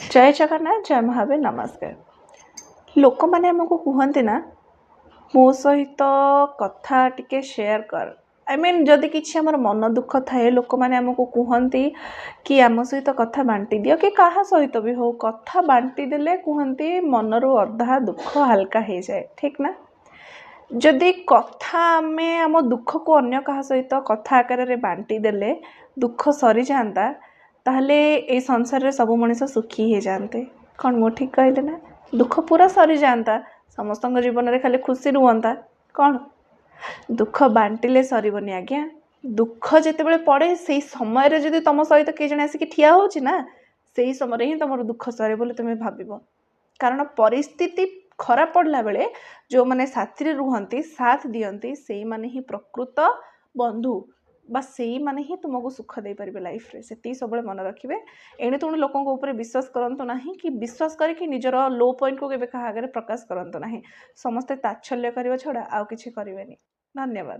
जय जगन्नाथ जय महावीर नमस्कार। लोक मैंने आमको कहते ना मो सहित कथा टिके शेयर कर आई मीन जदि किसी आमर मन दुख थाए लोक मैंने आमको कहती कि आम सहित कथा बांटी दियो कि क्या सहित भी हो कथा बांटी देले कहती मनरू अधा दुख हल्का हो जाए ठीक ना। जदि कथा आमे आम दुख को अन्य क्या सहित कथा आकार बांटी देले दुख सरी जाता ताहले ए संसार रे सब मनीष सुखी हो जाते। कौन मो ठीक कहले ना दुख पूरा सरी जाता समस्त जीवन में खाली खुशी रुहंता कौन दुख बांटिले सरबनी आज्ञा। दुख जिते पड़े से समय रे जदि तुम सहित किए जने आसिक ठिया होची ना से समय ही तुम दुख सरे बोले तुम भाव कारण परिस्थिति खराब पड़ला बेले जो मैंने साथी रे रुहंती साथ दियंती से माने ही प्रकृत बंधु बस से ही माने ही तुमको सुख दे पारे लाइफ रे से सब मन रखिए। एणे तेणु लोकों ऊपर विश्वास करंतु नाही कि विश्वास करके निजर लो पॉइंट को केबे कहा आगे प्रकाश करंतु नाही। समस्ते ताच्छल्य करिवा छड़ा आउ किछि करिवेनी। धन्यवाद।